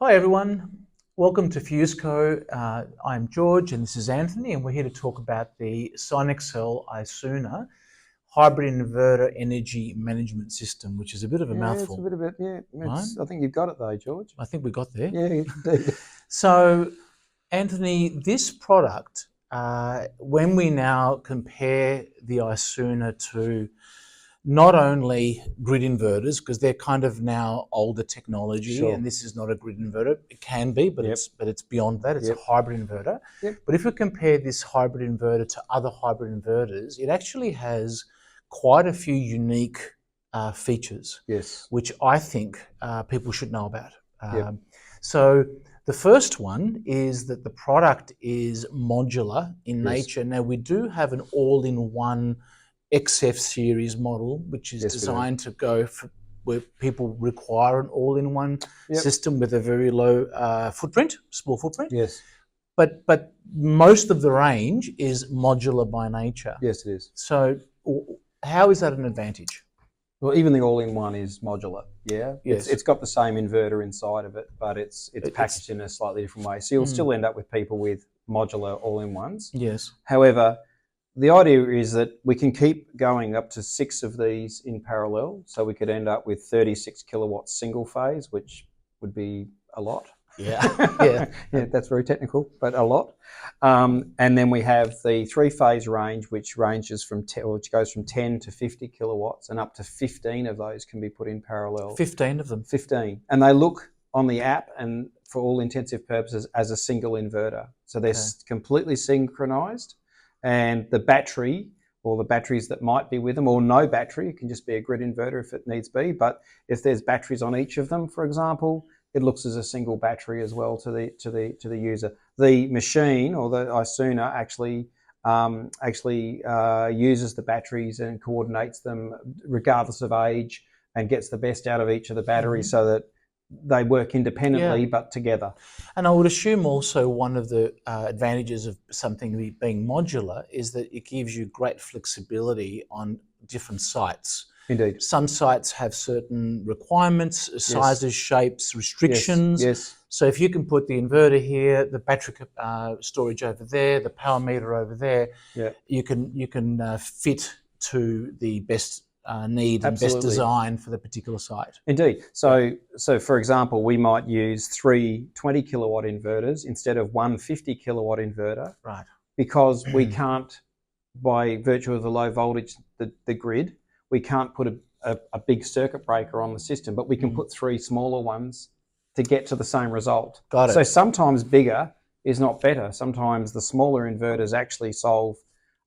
Hi everyone, welcome to Fuseco. I'm George and this is Anthony, and we're here to talk about the Sinexcel ISUNA Hybrid Inverter Energy Management System, which is a bit of a mouthful. It's a bit of it, yeah. Right? I think you've got it though, George. I think we got there. Yeah, indeed. So, Anthony, this product, when we now compare the ISUNA to not only grid inverters, because they're kind of now older technology, Sure. and this is not a grid inverter. It can be, but it's beyond that. It's Yep. a hybrid inverter. Yep. But if we compare this hybrid inverter to other hybrid inverters, it actually has quite a few unique features, Yes. which I think people should know about. Yep. So the first one is that the product is modular in Yes. nature. Now we do have an all-in-one XF series model, which is designed to go for where people require an all-in-one system with a very low footprint, small footprint. Yes. But most of the range is modular by nature. Yes, it is. So how is that an advantage? Well, even the all-in-one is modular. Yeah. Yes. It's got the same inverter inside of it, but it's packaged in a slightly different way. So you'll still end up with people with modular all-in-ones. Yes. However, the idea is that we can keep going up to 6 of these in parallel. So we could end up with 36 kilowatts single phase, which would be a lot. Yeah. Yeah, that's very technical, but a lot. And then we have the 3-phase range, which ranges from which goes from 10 to 50 kilowatts, and up to 15 of those can be put in parallel. 15 of them. 15, and they look on the app and for all intensive purposes as a single inverter. So they're completely synchronized. And the battery, or the batteries that might be with them, or no battery, it can just be a grid inverter if it needs be. But if there's batteries on each of them, for example, it looks as a single battery as well to the user. The machine, or the ISUNA, actually uses the batteries and coordinates them regardless of age, and gets the best out of each of the batteries so that they work independently but together. And I would assume also one of the advantages of something being modular is that it gives you great flexibility on different sites. Indeed. Some sites have certain requirements, sizes, shapes, restrictions. Yes. So if you can put the inverter here, the battery storage over there, the power meter over there, you can fit to the best need and best design for the particular site. Indeed. So for example, we might use 3 20 kilowatt inverters instead of one 50 kilowatt inverter. Right. Because we can't, by virtue of the low voltage, the grid, we can't put a big circuit breaker on the system, but we can put 3 smaller ones to get to the same result. Got it. So sometimes bigger is not better. Sometimes the smaller inverters actually solve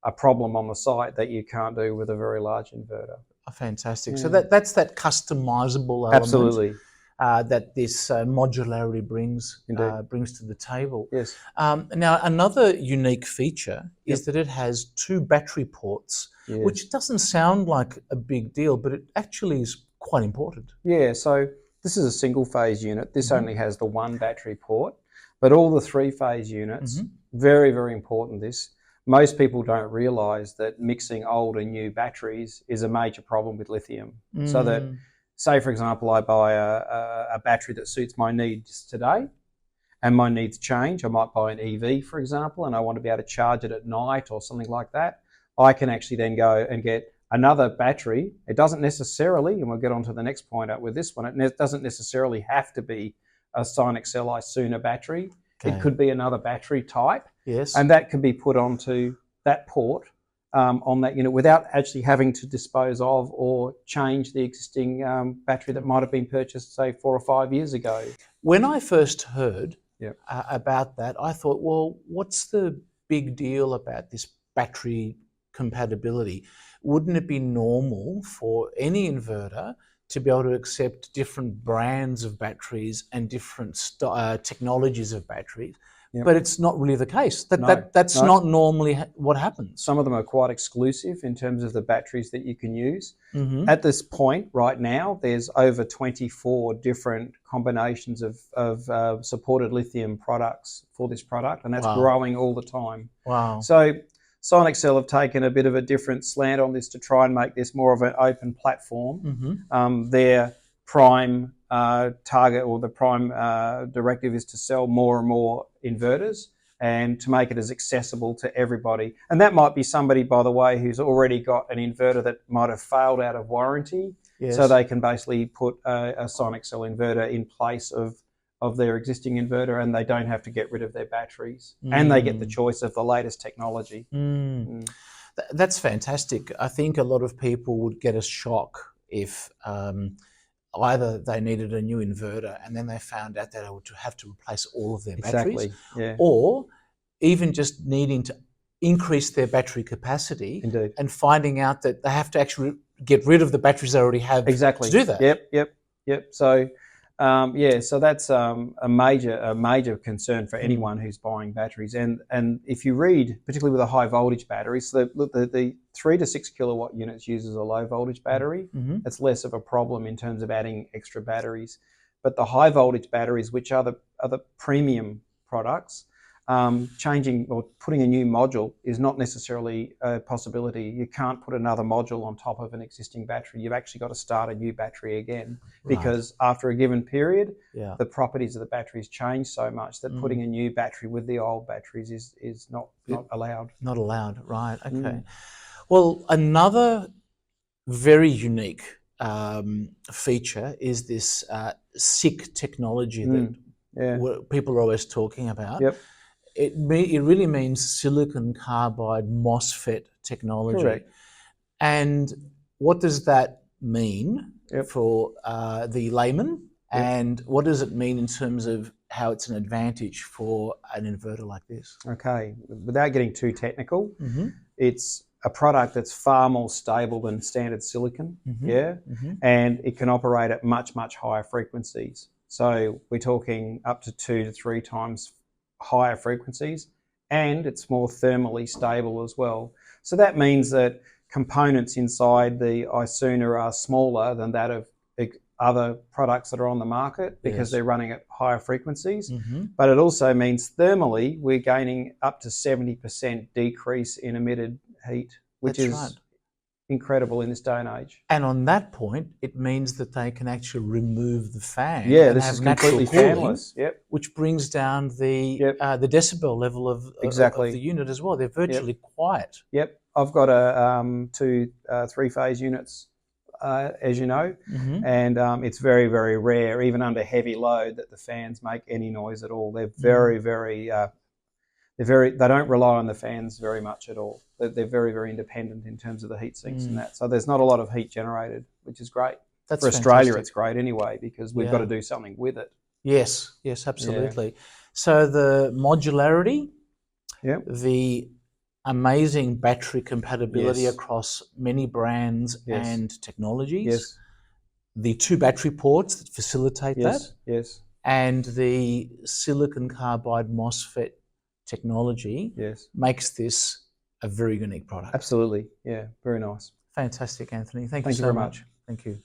a problem on the site that you can't do with a very large inverter. Fantastic. So that's that customizable element. Absolutely. That this modularity brings to the table. Yes. Now, another unique feature is that it has 2 battery ports, which doesn't sound like a big deal, but it actually is quite important. Yeah, so this is a single-phase unit. This only has the 1 battery port, but all the 3-phase units, very, very important most people don't realise that mixing old and new batteries is a major problem with lithium. So that, say for example, I buy a battery that suits my needs today, and my needs change. I might buy an EV, for example, and I want to be able to charge it at night or something like that. I can actually then go and get another battery. It doesn't necessarily, and we'll get on to the next point with this one, it doesn't necessarily have to be a Sinexcel ISUNA battery. It could be another battery type. Yes. And that can be put onto that port on that unit without actually having to dispose of or change the existing battery that might have been purchased, say, 4 or 5 years ago. When I first heard about that, I thought, well, what's the big deal about this battery compatibility? Wouldn't it be normal for any inverter to be able to accept different brands of batteries and different technologies of batteries? But it's not really the case. That's not normally what happens. Some of them are quite exclusive in terms of the batteries that you can use. At this point, right now, there's over 24 different combinations of supported lithium products for this product, and that's growing all the time. Wow. So Sinexcel have taken a bit of a different slant on this to try and make this more of an open platform. Their prime target, or the prime directive is to sell more and more inverters and to make it as accessible to everybody. And that might be somebody, by the way, who's already got an inverter that might have failed out of warranty. Yes. So they can basically put a Sinexcel inverter in place of their existing inverter, and they don't have to get rid of their batteries. And they get the choice of the latest technology. That's fantastic. I think a lot of people would get a shock if either they needed a new inverter and then they found out that they would have to replace all of their batteries, or even just needing to increase their battery capacity. Indeed. And finding out that they have to actually get rid of the batteries they already have to do that. Yep. So, so that's a major concern for anyone who's buying batteries. And if you read, particularly with a high voltage battery, so the 3 to 6 kilowatt units uses a low voltage battery. It's less of a problem in terms of adding extra batteries. But the high voltage batteries, which are the premium products, changing or putting a new module is not necessarily a possibility. You can't put another module on top of an existing battery. You've actually got to start a new battery again, because after a given period, the properties of the batteries change so much that putting a new battery with the old batteries is not allowed. Not allowed, right? Okay. Well, another very unique feature is this SiC technology that people are always talking about. It really means silicon carbide MOSFET technology. Correct. And what does that mean for the layman? And what does it mean in terms of how it's an advantage for an inverter like this? Okay, without getting too technical, it's a product that's far more stable than standard silicon, and it can operate at much higher frequencies. So we're talking up to 2 to 3 times higher frequencies, and it's more thermally stable as well. So that means that components inside the ISUNA are smaller than that of other products that are on the market, because they're running at higher frequencies. But it also means thermally we're gaining up to 70% decrease in emitted heat, which is incredible in this day and age. And on that point, it means that they can actually remove the fan. This is completely fanless. Which brings down the decibel level of the unit as well. They're virtually quiet. I've got two 3-phase units, as you know, and it's very rare, even under heavy load, that the fans make any noise at all. They're they don't rely on the fans very much at all. They're very independent in terms of the heat sinks and that. So there's not a lot of heat generated, which is great. That's for Australia, it's great anyway, because we've got to do something with it. Yes, absolutely. So the modularity, the amazing battery compatibility across many brands and technologies, the 2 battery ports that facilitate that, and the silicon carbide MOSFET technology makes this a very unique product. Absolutely. Very nice. Fantastic, Anthony. Thank you very so much. Thank you.